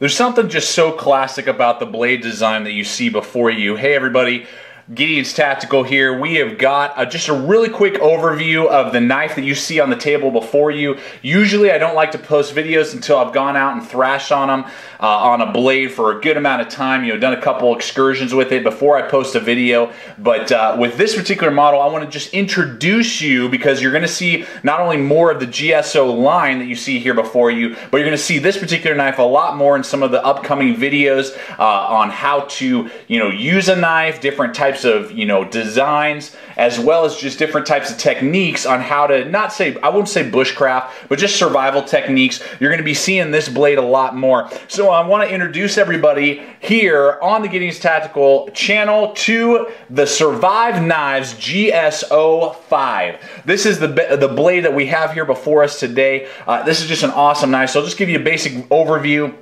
There's something just so classic about the blade design that you see before you. Hey everybody, Gideon's Tactical here. We have got just a really quick overview of the knife that you see on the table before you. Usually I don't like to post videos until I've gone out and thrashed on them on a blade for a good amount of time, done a couple excursions with it before I post a video. But with this particular model, I want to just introduce you because you're going to see not only more of the GSO line that you see here before you, but you're going to see this particular knife a lot more in some of the upcoming videos on how to use a knife, different types of designs, as well as just different types of techniques on how to I won't say bushcraft, but just survival techniques. You're going to be seeing this blade a lot more. So I want to introduce everybody here on the Gideon's Tactical channel to the Survive Knives GSO 5. This is the blade that we have here before us today. This is just an awesome knife. So I'll just give you a basic overview.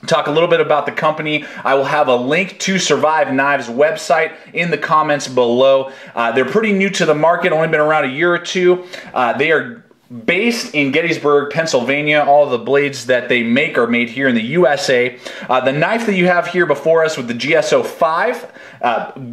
Talk a little bit about the company. I will have a link to Survive Knives website in the comments below. They're pretty new to the market, only been around a year or two. They are based in Gettysburg, Pennsylvania. All of the blades that they make are made here in the USA. The knife that you have here before us with the GSO 5,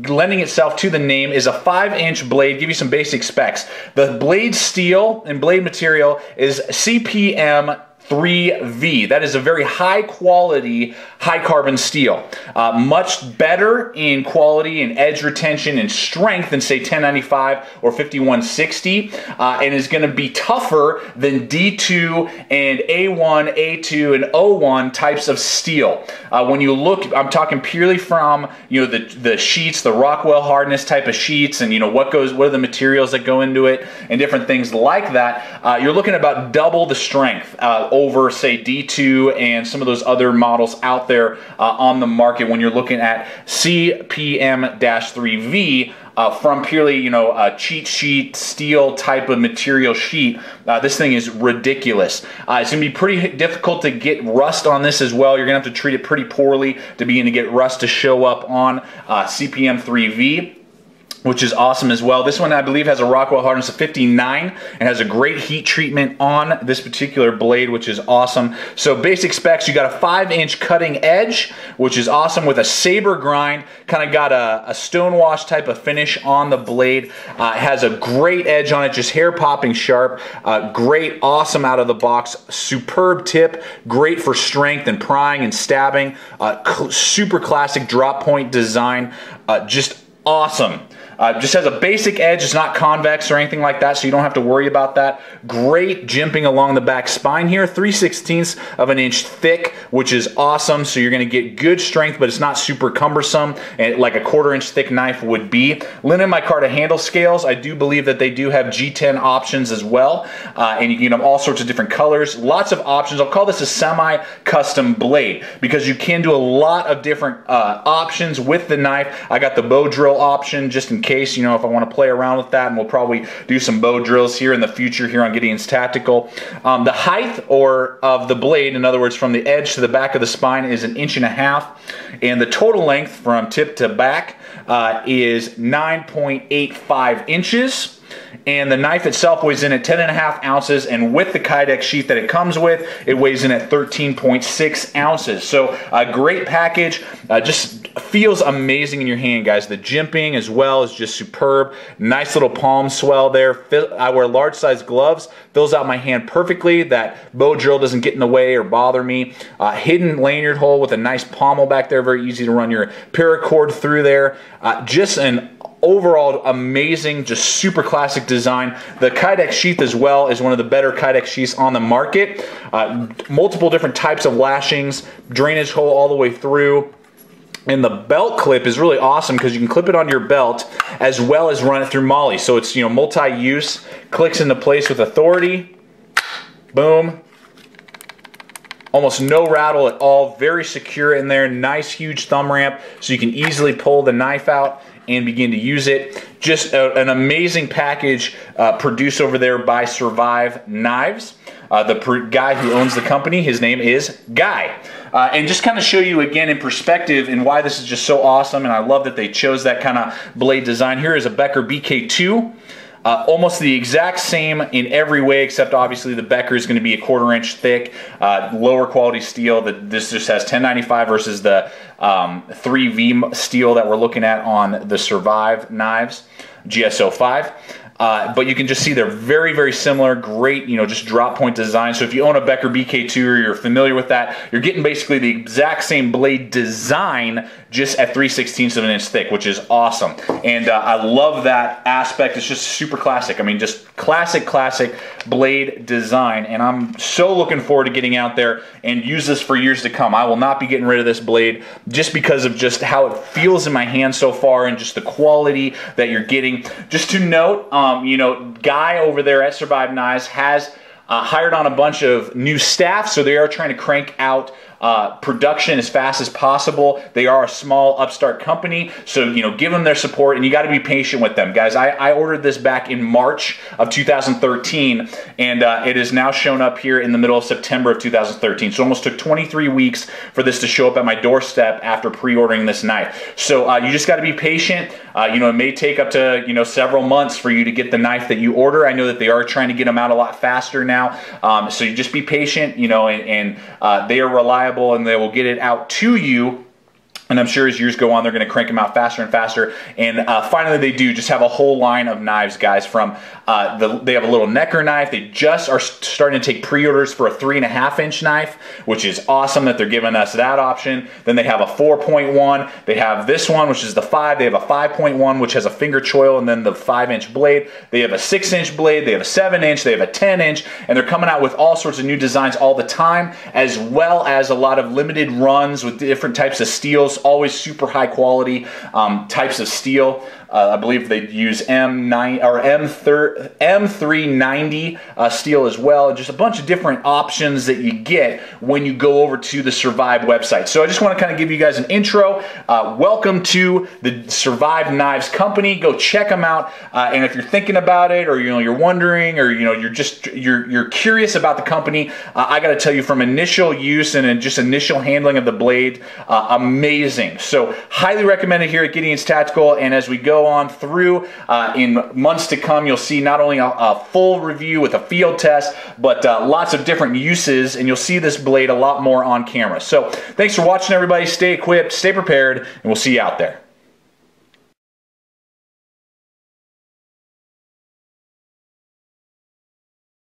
lending itself to the name, is a 5-inch blade. Give you some basic specs. The blade steel and blade material is CPM 3V. That is a very high quality, high carbon steel. Much better in quality and edge retention and strength than say 1095 or 5160, and is going to be tougher than D2 and A1, A2, and O1 types of steel. When you look, I'm talking purely from the sheets, the Rockwell hardness type of sheets, and what are the materials that go into it, and different things like that. You're looking at about double the strength over say D2 and some of those other models out there on the market when you're looking at CPM-3V from purely a cheat sheet steel type of material sheet. This thing is ridiculous. It's going to be pretty difficult to get rust on this as well. You're going to have to treat it pretty poorly to begin to get rust to show up on CPM-3V, which is awesome as well. This one, I believe, has a Rockwell hardness of 59 and has a great heat treatment on this particular blade, which is awesome. So basic specs, you got a 5-inch cutting edge, which is awesome, with a saber grind, kind of got a stonewash type of finish on the blade. It has a great edge on it, just hair popping sharp. Great, awesome out of the box, superb tip, great for strength and prying and stabbing. Super classic drop point design, just awesome. Just has a basic edge. It's not convex or anything like that, so you don't have to worry about that. Great jimping along the back spine here, 3/16 of an inch thick, which is awesome. So you're going to get good strength, but it's not super cumbersome, and like a 1/4 inch thick knife would be. Linen micarta handle scales. I do believe that they do have G10 options as well, and you can get them all sorts of different colors. Lots of options. I'll call this a semi-custom blade because you can do a lot of different options with the knife. I got the bow drill option just in case, if I want to play around with that, and we'll probably do some bow drills here in the future here on Gideon's Tactical. The height of the blade, in other words, from the edge to the back of the spine, is 1.5 inches, and the total length from tip to back is 9.85 inches. And the knife itself weighs in at 10.5 ounces, and with the Kydex sheath that it comes with, it weighs in at 13.6 ounces. So a great package, just feels amazing in your hand, guys. The jimping as well is just superb. Nice little palm swell there. I wear large size gloves, fills out my hand perfectly. That bow drill doesn't get in the way or bother me. Hidden lanyard hole with a nice pommel back there, very easy to run your paracord through there. Just an overall amazing, just super classic design. The Kydex sheath as well is one of the better Kydex sheaths on the market. Multiple different types of lashings, drainage hole all the way through. And the belt clip is really awesome because you can clip it on your belt as well as run it through MOLLE. So it's multi-use, clicks into place with authority. Boom. Almost no rattle at all, very secure in there. Nice huge thumb ramp so you can easily pull the knife out and begin to use it. Just an amazing package produced over there by Survive Knives. The guy who owns the company, his name is Guy. And just kind of show you again in perspective and why this is just so awesome, and I love that they chose that kind of blade design. Here is a Becker BK2. Almost the exact same in every way, except obviously the Becker is going to be a 1/4 inch thick, lower quality steel. This just has 1095 versus the 3V steel that we're looking at on the Survive knives, GS05. But you can just see they're very, very similar. Great, just drop point design. So if you own a Becker BK2 or you're familiar with that, you're getting basically the exact same blade design, just at 3/16 of an inch thick, which is awesome. And I love that aspect. It's just super classic. I mean, just classic blade design. And I'm so looking forward to getting out there and use this for years to come. I will not be getting rid of this blade just because of just how it feels in my hand so far and just the quality that you're getting. Just to note, Guy over there at Survive Knives has hired on a bunch of new staff, so they are trying to crank out production as fast as possible. They are a small upstart company, so give them their support, and you got to be patient with them, guys. I ordered this back in March of 2013, and it has now shown up here in the middle of September of 2013. So it almost took 23 weeks for this to show up at my doorstep after pre-ordering this knife. So you just got to be patient. It may take up to several months for you to get the knife that you order. I know that they are trying to get them out a lot faster now, so you just be patient, and they are reliable, and they will get it out to you. And I'm sure as years go on, they're going to crank them out faster and faster. And finally, they do just have a whole line of knives, guys. From they have a little Necker knife. They just are starting to take pre-orders for a 3.5 inch knife, which is awesome that they're giving us that option. Then they have a 4.1. They have this one, which is the 5. They have a 5.1, which has a finger choil, and then the 5-inch blade. They have a 6-inch blade. They have a 7-inch. They have a 10-inch, and they're coming out with all sorts of new designs all the time, as well as a lot of limited runs with different types of steels. Always super high quality types of steel. I believe they use M390 steel as well, and just a bunch of different options that you get when you go over to the Survive website. So I just want to kind of give you guys an intro. Welcome to the Survive Knives company. Go check them out, and if you're thinking about it, or you're wondering, or you're curious about the company, I got to tell you, from initial use and just initial handling of the blade, amazing. So highly recommended here at Gideon's Tactical, and as we go on through in months to come, you'll see not only a full review with a field test, but lots of different uses, and you'll see this blade a lot more on camera. So thanks for watching, everybody. Stay equipped, stay prepared, and we'll see you out there.